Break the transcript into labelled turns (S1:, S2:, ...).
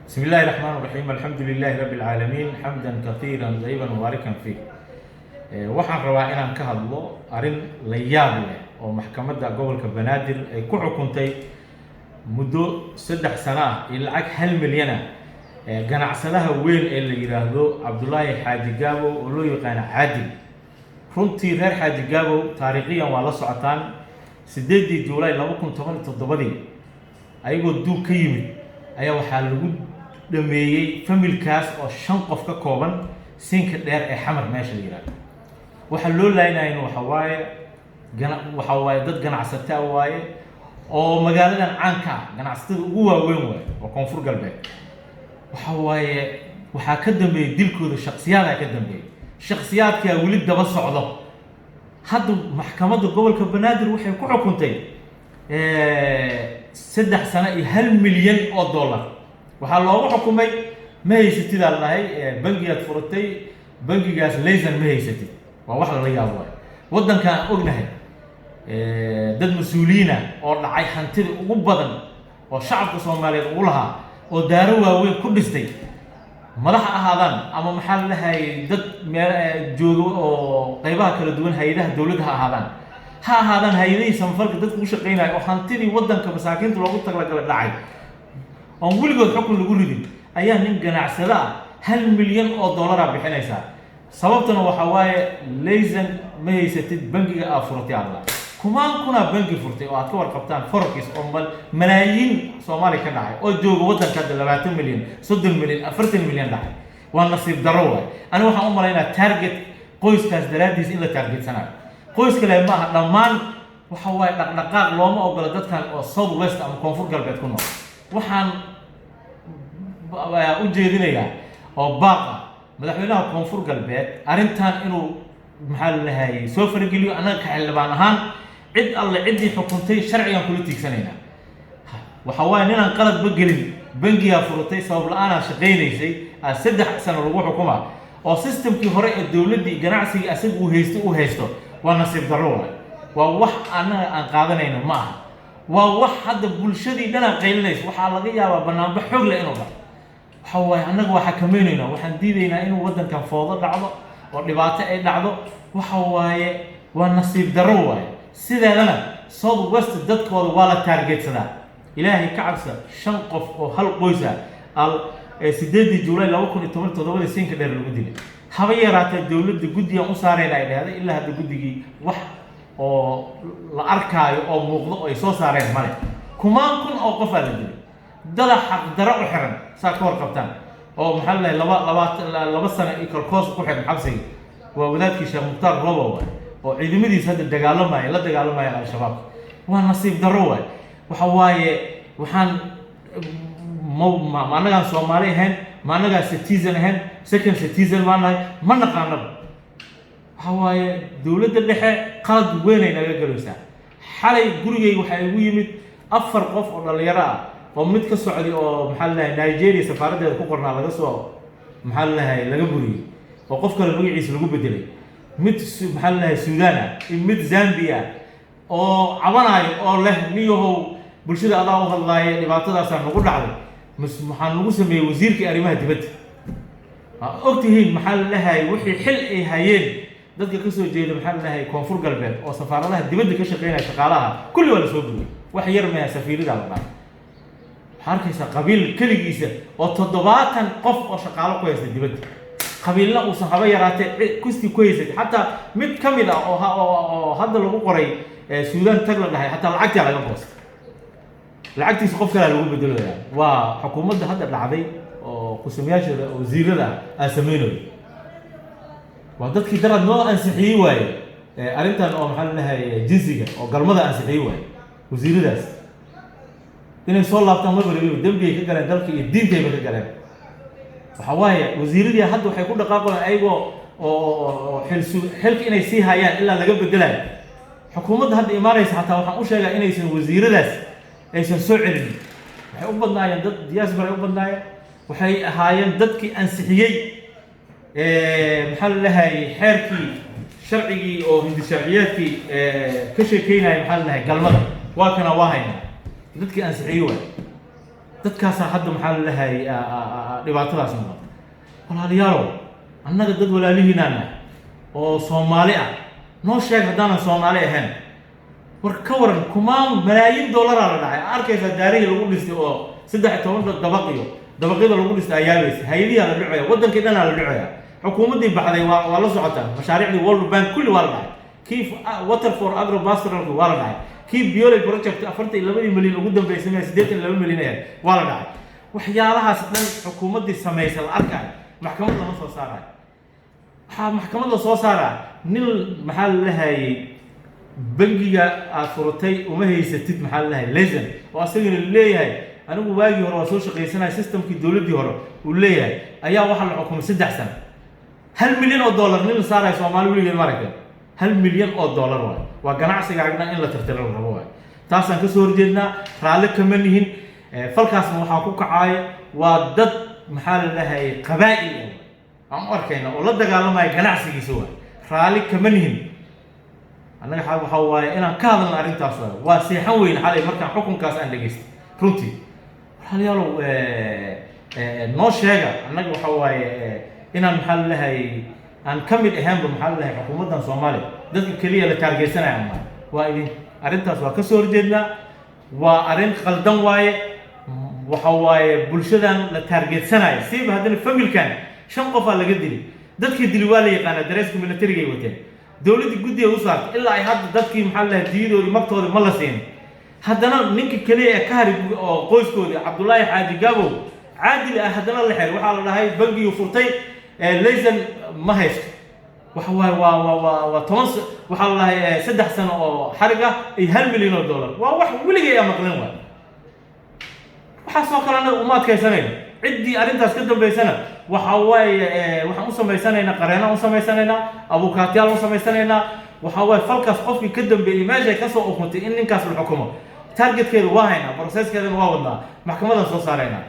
S1: بسم الله الرحمن الرحيم الحمد لله رب العالمين حمدا كثيرا طيبا مباركا فيه waxaan rabaa inaan ka hadlo arin la yaab leh oo maxkamadda gobolka Banaadir ay ku xukuntay muddo 3 sano ah in lacag 1 milyan ganacsadaha weyn ee la yiraahdo Cabdullaahi Xaaji Gaabo oo loo yaqaan Caadil runtii reer Xaaji Gaabo taariikhiyan waa la socotaan 8 Juulaay 2017 ayagoo duug ka yimid ayaa waxaa lagu dhameeyay familkaas oo 5 qof ka kooban sinka dheer ee xamar meesha la yiraahdo waxa loo laaynaa waxa waaye dad ganacsato waaye oo magaaladan caanka ganacsatada ugu waaweyn waaye oo koonfur galbeed waxa ka dambeeyay dilkooda shakhsiyaadka ka dambeeyay shakhsiyaadka wali daba socdo hadda maxkamadda gobolka Banaadir waxay ku xukuntay 3 sano iyo 1 milyan oo dollar waxaa loogu xukumay ma haysatid allahay bangigaad furatay bangigaas laysan ma haysatid waa wax la yaabo wadankan ognahay dad mas'uuliyiin oo dhacay hantida ugu badan oo shacabka Soomaaliyeed ugu lahaa oo daaro waaweyn ku dhistay madax ahaadaan ama maxaa la hayay dad meel joogo oo qaybaha kala duwan hay'adaha dawladda ha ahaadaan hay'adaha samafalka dadku u shaqeynaya oo hantidii wadanka masaakiinta loogu talagalay dhacay oo weligood xukun lagu ridin ayaa nin ganacsada 1 milyan oo dollar bixinaysa sababtuna waxa waaye laysan ma haysatid bangiga aad furtay Allah kuna bangi furtay oo aad ka warqabtaan forex oo malaayiin Soomaali ka dhacay oo jooga wadanka 20 milyan 30 milyan 40 milyan dhacay waa nasiib darro waay ana waxaan u maleynaa target qoyskaas daraadiis in la targetsanayo qoyska leh ma aha dhammaan waxa waaye dhaqdhaqaaq looma ogola dadkan oo South West ama koonfur galbeed ku nool waxaan u jeedinayaa oo baaqa madaxweynaha koonfur galbeed arintan inuu maxaa la lahaayay soo fargeliyo anaga ka xildhibaan ahaan cid alle cidii xukuntay sharciyan kula tiigsanayna waxa waaye ninaan qalad ba gelin bangiga furtay sabab la'aan shaqeynaysay 3 sano lagu xukuma oo systemkii hore ee dawladda ganacsiga asaga uu haysto waa nasiib darro waa wax aan qaadanayno ma aha waa wax hadda bulshadii dhan qaylinayso waxa laga yaabaa banaanba xoog leh inuu dhaco waxa waaye anaga waxa kameynayna waxaan diidaynaa inuu wadankan foodo dhacdo oo dhibaato ay dhacdo waxa waaye waa nasiib darro waaye sideedana South West dadkooda waa la targetsadaa ilaahay ka cabsa 5 qof oo hal qoys ah 8 Juulaay 2017 sinka dheer lagu dilay haba yaraatay dawladda guddiga u saareen ay dhahday ilaa hadda guddigii wax oo la arkaayo oo muuqdo oo ay soo saareen male kumaan kun oo qof la dilay dad xaq daro u xiran saa ka warqabtaan oo maxaa la laba sano iyo kalkoos ku xiran xabsiga waa wadaadkii Sheekh Muxtaar Robo oo ciidamadiisa hadda la dagaalamaya al-shabaab waa nasiib darro waxa waaye waxaan maanaga Soomaali ahayn maanaga citizen ahayn second citizen ma naqaano waxa waaye dawladda dhexe qalad weyn ay naga galaysaa xalay gurigay waxa igu yimid 4 qof oo dhalinyaro ah oo mid ka socday oo maxaa la Nigeria safaaradeeda ku qornaa laga soo maxaa la laga buriyay oo qof kale magaciisa lagu bedelay mid maxaa la Suudaan mid Zambia oo cabanayo oo leh niyahow bulshada adaa u hadlaayay dhibaatadaas nagu dhacday waxaan lagu sameeyay wasiirkii arrimaha dibadda ogtihiin maxaa la lahaayay wixii xil ay hayeen dadka ka soo jeeda maxaa la lahaayay koonfur galbeed oo safaaradaha dibadda ka shaqeynaya shaqaalaha kulli waa la soo buriyay wax yar ma safiirada la dhaafay harkaysa qabiil kaligiisa oo 70 qof oo shaqaalo ku haysta dibadda qabiilna uu sahaba yaraatay kusti ku haysay hatta mid kamid ah oo hadda lagu qoray Suudaan tag la dhahay hatta lacagta laga boostay lacagtiisa qof kale lagu bedelayaa waa xukuumadda hadda dhacday oo qusmiyaashada oo wasiirada sameeyay waa dadkii darad noo ansixiyay waaye arintan oo maxaa la dhahay jinsiga oo galmada ansixiyay waaye wasiiradaas inay soo laabtaan ma bariyo dambiga ka galeen dalka iyo diintayba ka galeen waxa waaye wasiiradii hadda waxay ku dhaqaaqayaan ayagoo oo xilka inay sii hayaan ilaa laga bedelayo xukuumadda hadda imaanaysa hatta waxaan u sheegaa inaysan wasiiradaas aysan soo celin waxay u badnaayeen dad diaspora ay u badnaayeen waxay ahaayeen dadkii ansixiyay maxaa la lahaayay xeerkii sharcigii oo hindi sharciyaadkii ka sheekeynaya maxaa la lahaayay galmada waa kana waa haynaa dadkii ansixiyay dadkaas hadda maxaa la lahay dhibaatadaas noqota walaalayaalow annaga dad walaalihiinaana oo Soomaali ah noo sheeg haddaan Soomaali ahayn war ka waran kumaan malaayiin dollar la dhacay arkaysa daariga lagu dhistay oo 13 dabaqyada lagu dhistay ayaabaysa hay'adaha la dhacay wadankii dhan la dhacay xukuumadii baxday waa la socotaa mashaariicdii World Bank kulli waa la dhacay كيف water for agro-pastoral waa la dhacay كيف biology project 42 milyan ugu dambeysay 82 milyan waa la dhacay waxyaalahaas dhan xukuumadii sameysay la arkay maxkamad lama soo saaray waxa maxkamad la soo saaray nin maxaa la lahaayay bangiga aad furtay uma haysatid maxaa la lahaayay lesson oo asagana leeyahay anigu waagi hore waa soo shaqaysanay systemkii dawladii hore uu leeyahay ayaa waxa la xukumay 3 sano $1 milyan nin saaray Soomaali wiligeed maragtay $1 milyan waa ganacsiga agna in la tirtiro rabo waay taasaan ka soo horjeednaa raali kama nihin falkaasna waxa ku kacay waa dad maxaa la lahaayay qabaa'il aan arkayna oo la dagaalamay ganacsigiisa raali kama nihin annaga waxa waaye inaan ka hadalno arrintaas waa seexan weyn xalay markaan xukunkaas aan dhageystay runtii walaalayaalow noo sheega annaga waxa waaye inaan maxaa la lahaayay aan kamid ahaanba maxaa la lahaayay xukuumaddan Soomaaliya dadka kaliya la taargeysanayo waa idin arrintaas waa ka soo horjeednaa waa arrin qaldan waaye waxa waaye bulshadan la taargeysanayo siiba haddana familkan 5 qof laga dilay dadkii dilay waa la yaqaan dareeska militariga ay wateen dawladda guddiga u saartay ilaa ay hadda dadkii maxaa la lahaayay diidoodii magtooda ma la siin haddana ninka kaliya ee ka hari oo qoyskooda Cabdullaahi Xaaji Gabow caadil ah haddana la xir waxa la dhahay bangiga furtay lesson ma haysto waxa waa 10 waxa la dhahay 3 sano oo xarig ah ay $1 milyan waa wax wiligeey ama maqlan waa waxa soo kalena uma adkaysanayno ciddii arrintaas ka dambeysana waxa waaye waxaan u sameysanaynaa qareena u sameysanaynaa abukaatiyaal u sameysanaynaa waxa waaye falkaas qofkii ka dambeeyay meesha ka soo uqmatay in ninkaas la xukumo targetkeedu waa haynaa processkeedana waa wadnaa maxkamadan soo saaraynaa